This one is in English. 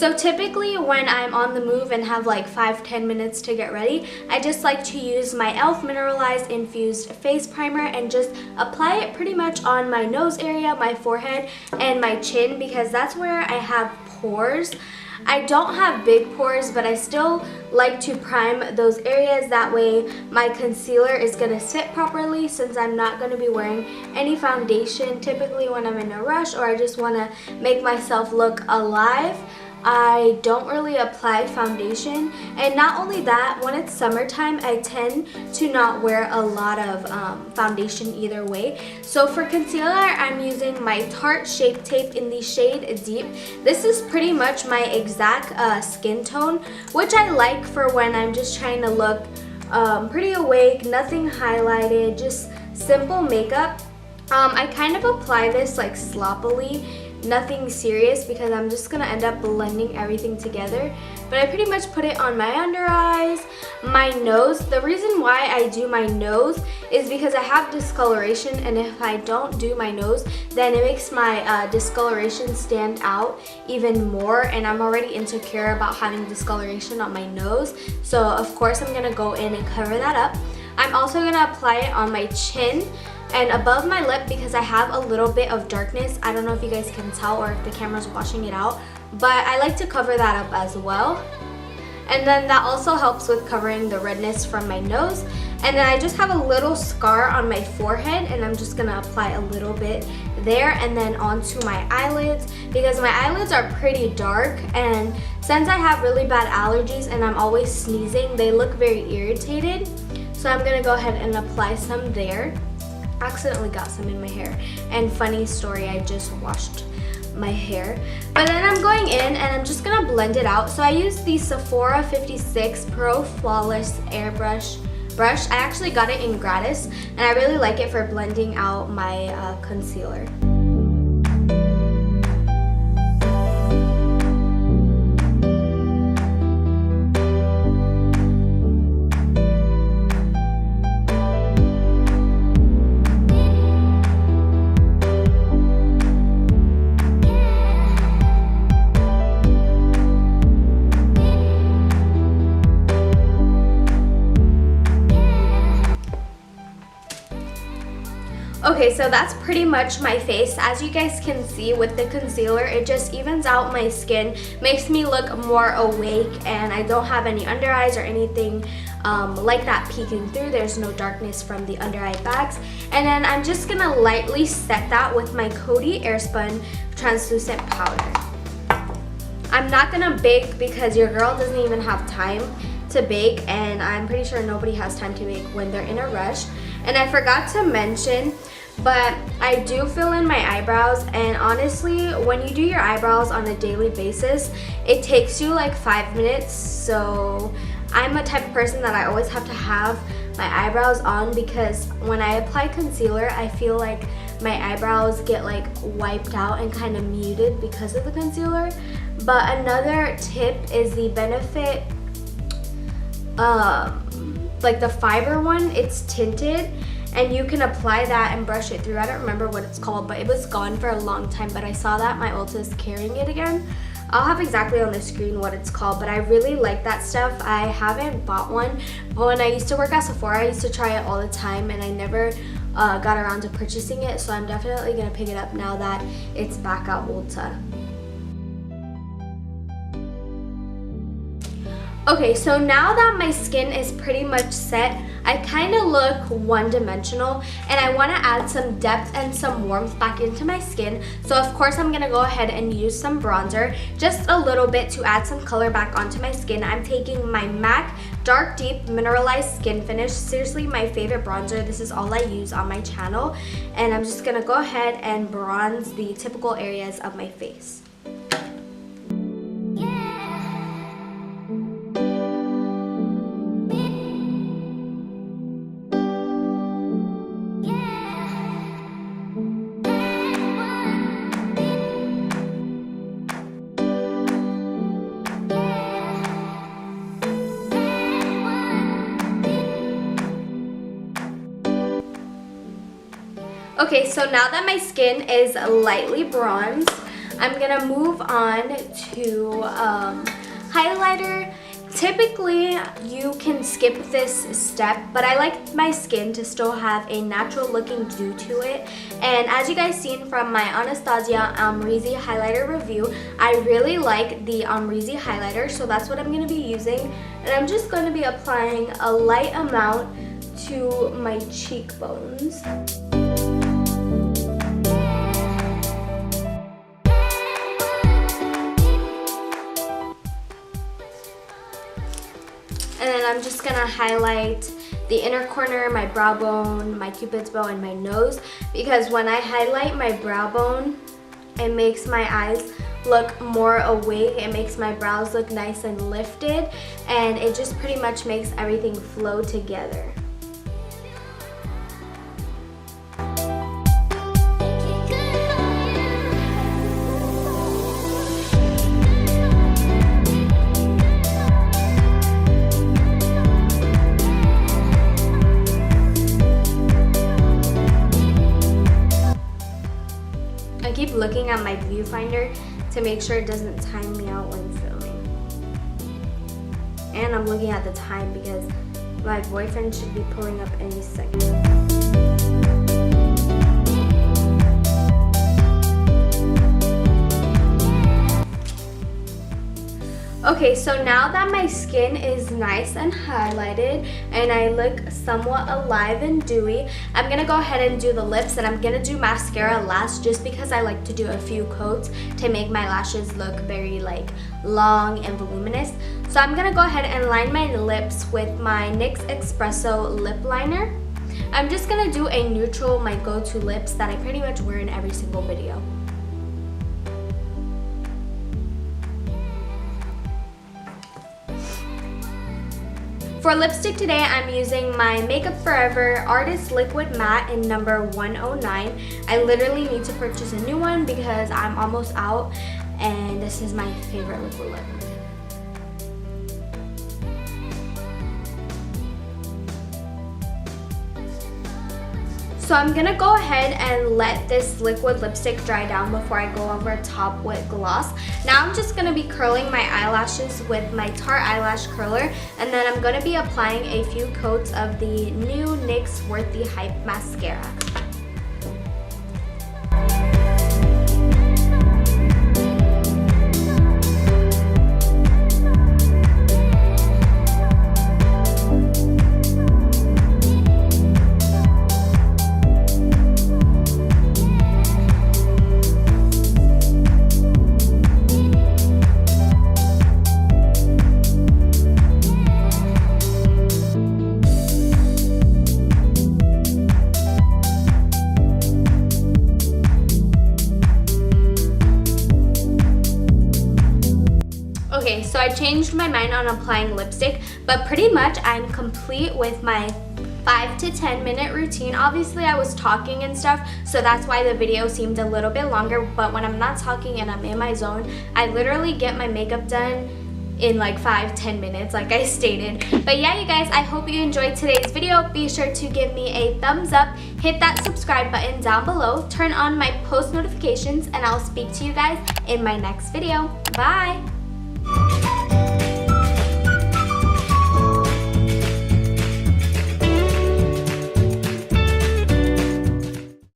So typically when I'm on the move and have like 5-10 minutes to get ready, I just like to use my e.l.f. mineralized infused face primer and just apply it pretty much on my nose area, my forehead, and my chin, because that's where I have pores. I don't have big pores, but I still like to prime those areas. That way my concealer is going to sit properly, since I'm not going to be wearing any foundation typically when I'm in a rush or I just want to make myself look alive. I don't really apply foundation, and not only that, when it's summertime I tend to not wear a lot of foundation either way. So for concealer, I'm using my Tarte Shape Tape in the shade Deep. This is pretty much my exact skin tone, which I like for when I'm just trying to look pretty awake, nothing highlighted, just simple makeup. I kind of apply this like sloppily, nothing serious, because I'm just gonna end up blending everything together. But I pretty much put it on my under eyes, my nose. The reason why I do my nose is because I have discoloration, and if I don't do my nose, then it makes my discoloration stand out even more, and I'm already insecure about having discoloration on my nose. So of course I'm gonna go in and cover that up. I'm also gonna apply it on my chin and above my lip, because I have a little bit of darkness. I don't know if you guys can tell or if the camera's washing it out, but I like to cover that up as well. And then that also helps with covering the redness from my nose. And then I just have a little scar on my forehead, and I'm just gonna apply a little bit there and then onto my eyelids, because my eyelids are pretty dark, and since I have really bad allergies and I'm always sneezing, they look very irritated. So I'm gonna go ahead and apply some there. Accidentally got some in my hair, and funny story, I just washed my hair. But then I'm going in and I'm just gonna blend it out. So I use the Sephora 56 Pro Flawless Airbrush brush. I actually got it in gratis, and I really like it for blending out my concealer. Okay, so that's pretty much my face. As you guys can see with the concealer, it just evens out my skin, makes me look more awake, and I don't have any under eyes or anything like that peeking through. There's no darkness from the under eye bags. And then I'm just gonna lightly set that with my Cody Airspun translucent powder. I'm not gonna bake because your girl doesn't even have time to bake, and I'm pretty sure nobody has time to bake when they're in a rush. And I forgot to mention, but I do fill in my eyebrows, and honestly, when you do your eyebrows on a daily basis, it takes you like 5 minutes. So I'm a type of person that I always have to have my eyebrows on, because when I apply concealer, I feel like my eyebrows get like wiped out and kind of muted because of the concealer. But another tip is the Benefit like the fiber one. It's tinted, and you can apply that and brush it through. I don't remember what it's called, but it was gone for a long time, but I saw that my Ulta is carrying it again. I'll have exactly on the screen what it's called, but I really like that stuff. I haven't bought one, but when I used to work at Sephora, I used to try it all the time, and I never got around to purchasing it, so I'm definitely gonna pick it up now that it's back at Ulta. Okay, so now that my skin is pretty much set, I kind of look one-dimensional, and I want to add some depth and some warmth back into my skin. So of course I'm going to go ahead and use some bronzer, just a little bit, to add some color back onto my skin. I'm taking my MAC Dark Deep Mineralized Skin Finish. Seriously, my favorite bronzer. This is all I use on my channel, and I'm just going to go ahead and bronze the typical areas of my face. Okay, so now that my skin is lightly bronzed, I'm gonna move on to highlighter. Typically, you can skip this step, but I like my skin to still have a natural looking dew to it. And as you guys seen from my Anastasia Amrezy highlighter review, I really like the Amrezy highlighter, so that's what I'm going to be using. And I'm just going to be applying a light amount to my cheekbones. And then I'm just gonna highlight the inner corner, my brow bone, my cupid's bow, and my nose, because when I highlight my brow bone, it makes my eyes look more awake. It makes my brows look nice and lifted, and it just pretty much makes everything flow together. I keep looking at my viewfinder to make sure it doesn't time me out when filming. And I'm looking at the time because my boyfriend should be pulling up any second. Okay, so now that my skin is nice and highlighted and I look somewhat alive and dewy, I'm gonna go ahead and do the lips, and I'm gonna do mascara last just because I like to do a few coats to make my lashes look very like long and voluminous. So I'm gonna go ahead and line my lips with my NYX Espresso lip liner. I'm just gonna do a neutral, my go-to lips that I pretty much wear in every single video. For lipstick today, I'm using my Makeup Forever Artist Liquid Matte in number 109. I literally need to purchase a new one because I'm almost out, and this is my favorite liquid lip. So I'm gonna go ahead and let this liquid lipstick dry down before I go over top with gloss. Now I'm just gonna be curling my eyelashes with my Tarte eyelash curler, and then I'm gonna be applying a few coats of the new NYX Worthy Hype mascara. Okay, so I changed my mind on applying lipstick, but pretty much I'm complete with my 5 to 10 minute routine. Obviously I was talking and stuff, so that's why the video seemed a little bit longer, but when I'm not talking and I'm in my zone, I literally get my makeup done in like 5-10 minutes like I stated. But yeah, you guys, I hope you enjoyed today's video. Be sure to give me a thumbs up, hit that subscribe button down below, turn on my post notifications, and I'll speak to you guys in my next video. Bye!